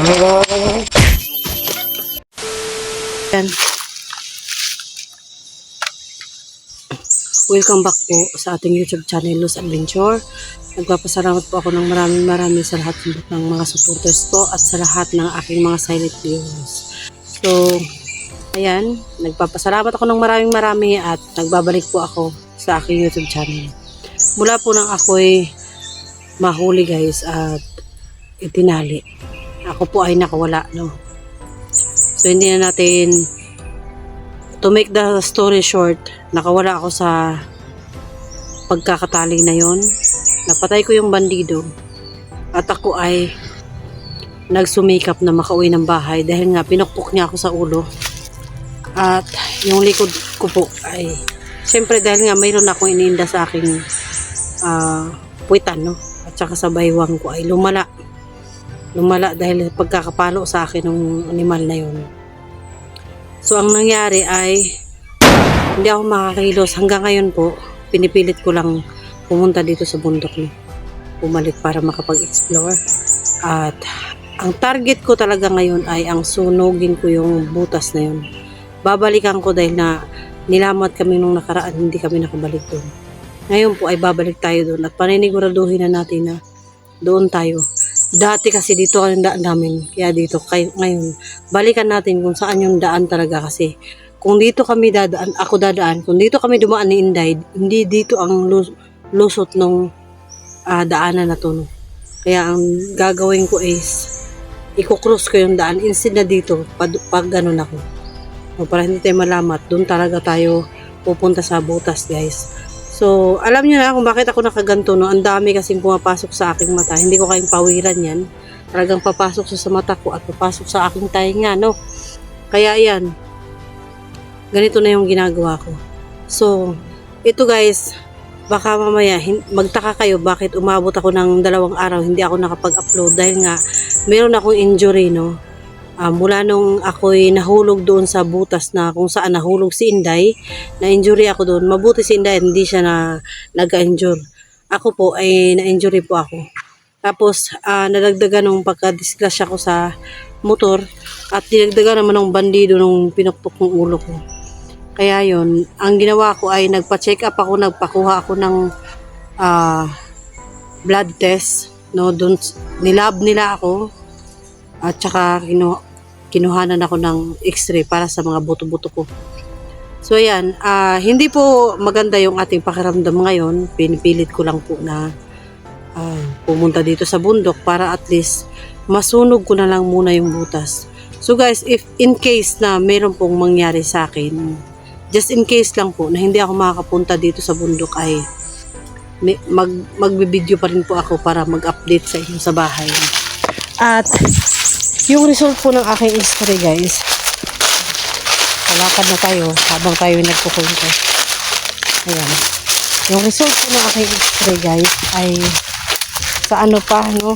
Yan. Welcome back po sa ating YouTube channel, Luz Adventure. Nagpapasalamat po ako ng maraming sa lahat ng mga supporters ko at sa lahat ng aking mga silent viewers. So, ayan, nagpapasalamat ako ng maraming at nagbabalik po ako sa aking YouTube channel. Mula po nang ako'y mahuli guys at itinali. Ako po ay nakawala, no? So, hindi na natin, to make the story short, nakawala ako sa pagkakatali na yon. Napatay ko yung bandido at ako ay nagsumikap na makauwi ng bahay dahil nga pinukpok niya ako sa ulo. At yung likod ko po ay syempre dahil nga mayroon akong iniinda sa aking puwitan, no? At saka sa baywang ko ay lumala dahil pagkakapalo sa akin ng animal na yun. So ang nangyari ay hindi ako makakilos hanggang ngayon po. Pinipilit ko lang pumunta dito sa bundok, no? Bumalik para makapag-explore. At ang target ko talaga ngayon ay ang sunugin ko yung butas na yun. Babalikan ko dahil na nilamat kami nung nakaraan, hindi kami nakabalik doon. Ngayon po ay babalik tayo doon at paniniguraduhin na natin na doon tayo. Dati kasi dito ang daan namin, kaya dito ngayon balikan natin kung saan yung daan talaga kasi kung dito kami dadaan, kung dito kami dumaan ni Inday, hindi dito ang lusot ng daanan na to, no? Kaya ang gagawin ko is i-cross ko yung daan instead na dito pag ganun ako. So, para hindi tayo malamat, doon talaga tayo pupunta sa butas, guys. So, alam niyo na kung bakit ako nakaganto, no? Ang dami kasing pumapasok sa aking mata. Hindi ko kayong pawiran yan. Talagang papasok sa mata ko at papasok sa aking tainga, no? Kaya yan. Ganito na yung ginagawa ko. So, ito guys, baka mamaya magtaka kayo bakit umabot ako ng 2 araw hindi ako nakapag-upload dahil nga meron akong injury, no? Mula nung ako'y nahulog doon sa butas na kung saan nahulog si Inday, na-injury ako doon. Mabuti si Inday, hindi siya nag-injure. Ako po ay na-injury po ako. Tapos, nadagdagan nung pagka-disgrasya ko sa motor at dinagdagan naman ng bandido nung pinukpok ng ulo ko. Kaya yon, ang ginawa ko ay nagpa-check up ako, nagpakuha ako ng blood test, no? Doon nilab nila ako at saka kinuhanan ako ng x-ray para sa mga buto-buto ko. So ayan, hindi po maganda yung ating pakiramdam ngayon. Pinipilit ko lang po na pumunta dito sa bundok para at least masunog ko na lang muna yung butas. So guys, if in case na meron pong mangyari sa akin, just in case lang po na hindi ako makakapunta dito sa bundok ay magbibideo pa rin po ako para mag-update sa inyo sa bahay. At yung result po ng aking x-ray guys, kalakad na tayo habang tayo nagkukwento. Ayan. Yung result po ng aking x-ray guys ay sa ano pa, no?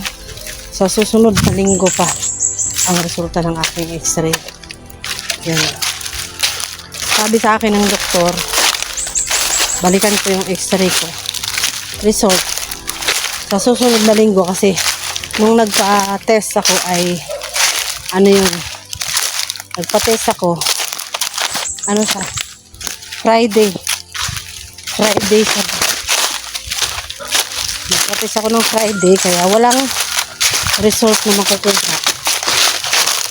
Sa susunod na linggo pa ang resulta ng aking x-ray. Ayan. Sabi sa akin ng doktor, balikan ko yung x-ray ko. Result sa susunod na linggo kasi nung nagpa-test ako ay nagpa-test ako sa Friday siya. Nagpa-test ako ng Friday kaya walang result na makukuha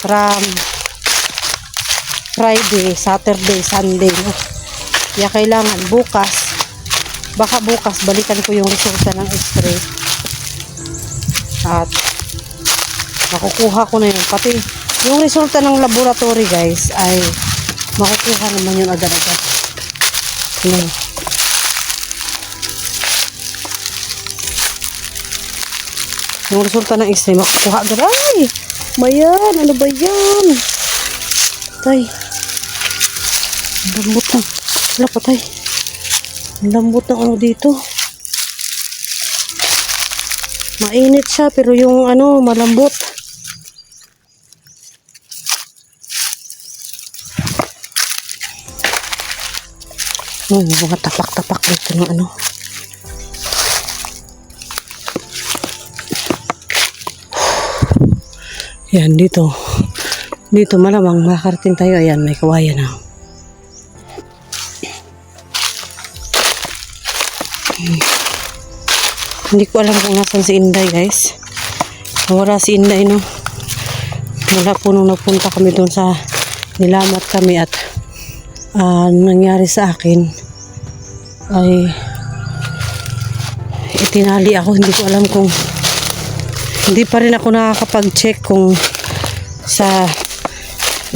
from Friday, Saturday, Sunday, no? Kaya kailangan baka bukas balikan ko yung resulta ng x-ray at makukuha ko na yun. Pati yung resulta ng laboratory guys ay makukuha naman yun agad-agad. Yung resulta ng x-ray makukuha agad. Ay! Mayan! Ano ba yan? Patay. Ang lambot na. Wala, patay. Ang lambot na ano dito. Mainit siya pero yung malambot. May mga tapak-tapak dito ng Yan, dito. Dito malamang makakarating tayo. Ayan, may kawayan na. Hindi ko alam kung nasan si Inday, guys. Wala si Inday, no? Wala po nung nagpunta kami doon sa nilamat kami at nangyari sa akin ay itinali ako. Hindi ko alam kung hindi pa rin ako nakakapag-check kung sa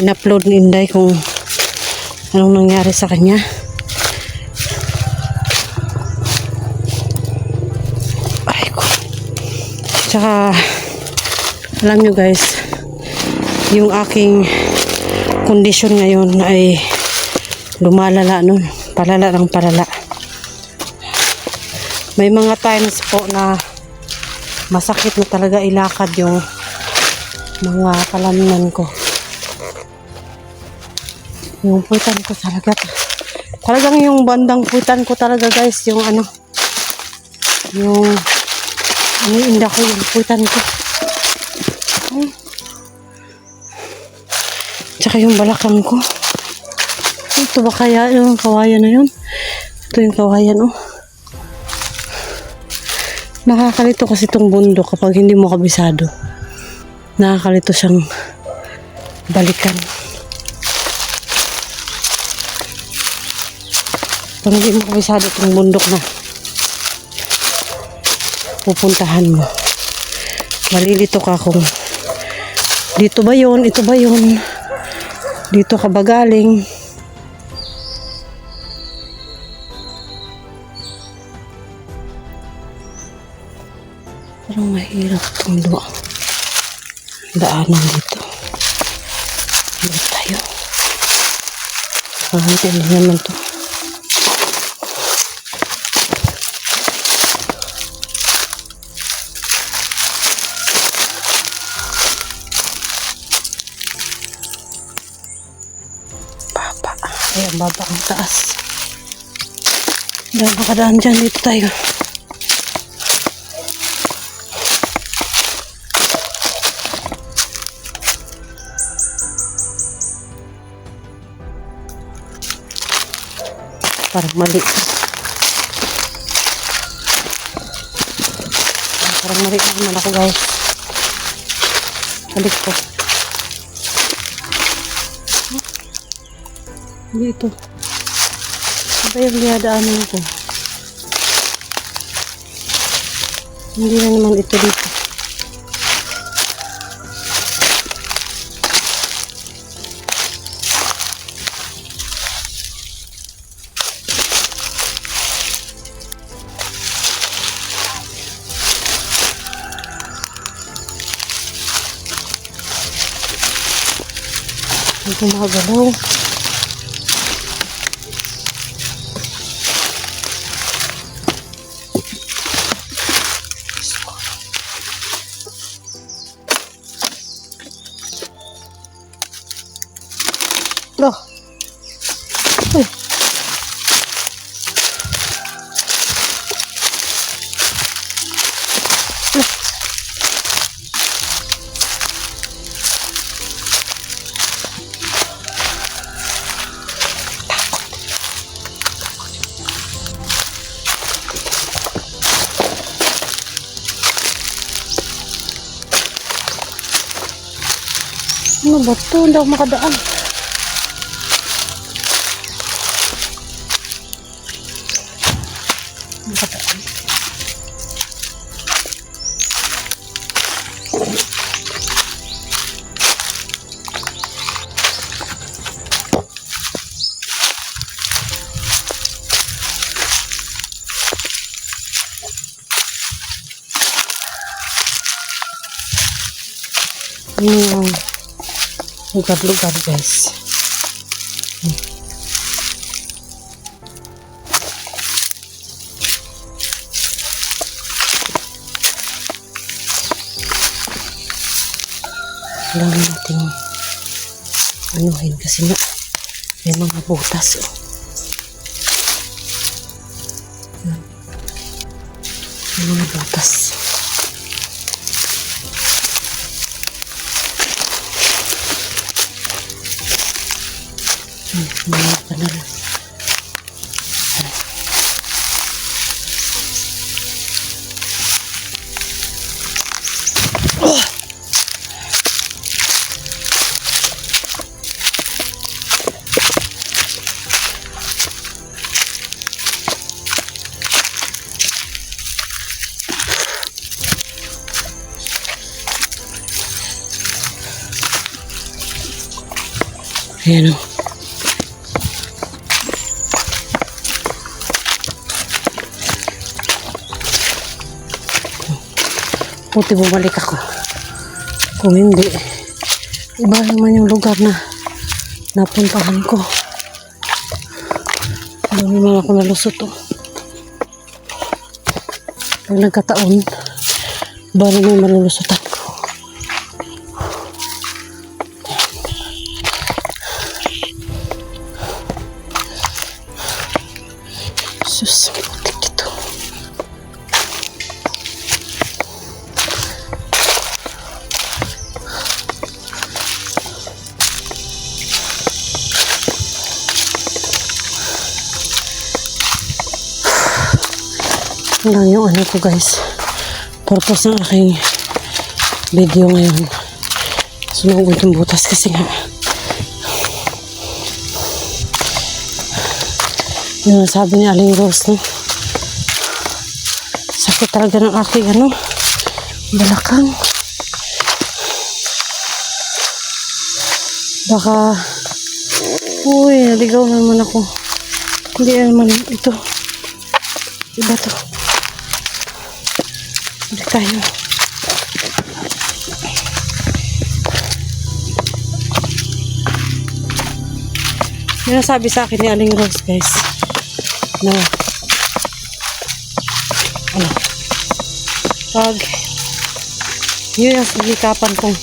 in-upload ni Inday kung anong nangyari sa kanya. Ay ko. Tsaka alam nyo guys, yung aking kondisyon ngayon ay lumalala nun. Palala ng palala. May mga times po na masakit na talaga ilakad yung mga kalamnan ko. Yung puwitan ko talaga. Talagang yung bandang puwitan ko talaga guys. Yung ano. Yung iniinda ko yung puwitan ko. Ay. Tsaka yung balakang ko. Ito ba kaya yung kawayan na yun? Ito yung kawayan oh. Nakakalito kasi itong bundok kapag hindi mo kabisado. Nakakalito siyang balikan. Pag hindi mo kabisado itong bundok na pupuntahan mo, malilito ka kung dito ba yun, ito ba yun, dito ka ba galing. Parang mahirap itong daanan dito. Dito tayo. Hindi naman to. Baba. Ay, ang baba ang taas. Dahil makadaan dyan, dito tayo. Parang mali. Parang mali naman ako guys. Balik ko. Dito. Ano ba yung dinadaanan ko? Hindi na naman ito dito. Hindi ko makagalaw. Loh. Uy. Ano ba ito? Hindi ako makadaan. Makadaan. Yung lugar-lugar guys. Kailangan natin anuhin kasi nga may mga butas oh. May mga butas. Mga kanal. Ayan o. Buti bumalik ako. Kung hindi, iba naman yung lugar na napuntahan ko. Hindi naman ako nalusot o. Pag nagkataon, iba naman yung malulusotan ko. Sus, putik ito. Yan lang yung ano ko guys. Purpose ng aking video ngayon. Sunugod yung butas kasi nga. Yun ang sabi ni Aling Rose, no? Sakit talaga ng aking ano, balakang. Baka, uy, naligaw naman ako. Hindi naman ito. Iba to. Balik tayo. Yun ang sabi sa akin ni Aling Rose, guys. Na ano, pag yun ang sigikapan kong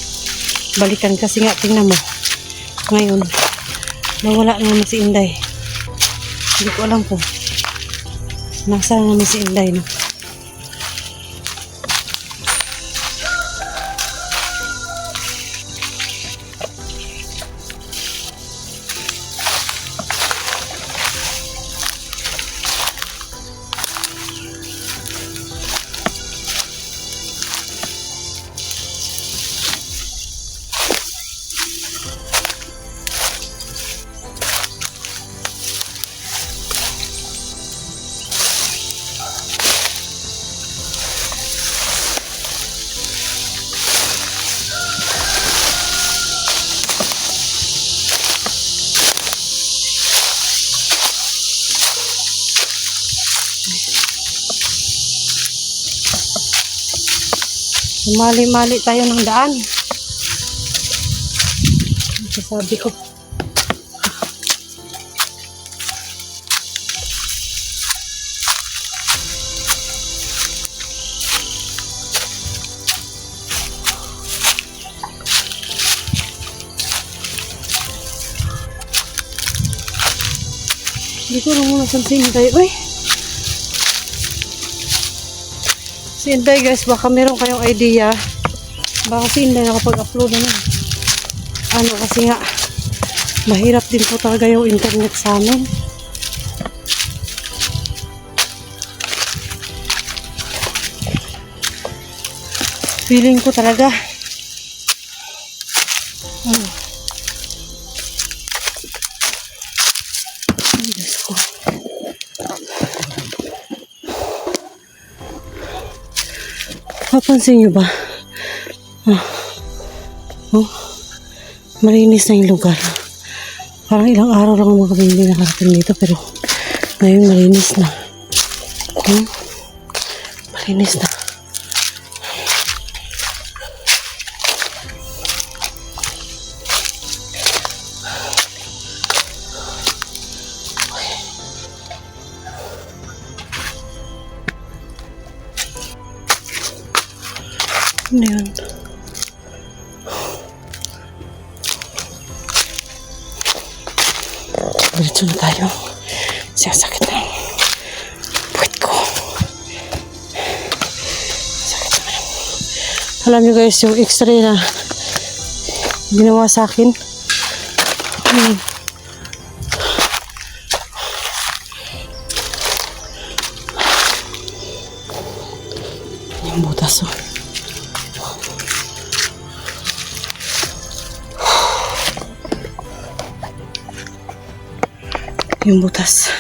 balikan kasi nga tingnan mo ngayon nawala naman si Inday. Hindi ko alam kung nasaan naman si Inday, no? Mali-mali tayo ng daan. Sabi ko. Hindi ko lang muna saan si Inday. Uy! Si Inday guys, baka meron kayong idea. Baka si Inday nakapag-upload na. Ano kasi nga, mahirap din po talaga yung internet sa amin. Feeling ko talaga. Ano? Ay, Diyos ko. Napansin nyo ba? Oh, malinis na yung lugar. Parang ilang araw lang mga kami hindi nakarating dito, pero ngayon malinis na. Malinis na. Ano yun? Diretso na tayo. Sasakit na yung puwit ko. Sakit naman. Alam nyo guys, yung x-ray na ginawa sa akin. Yung butas, oh. Yung butas.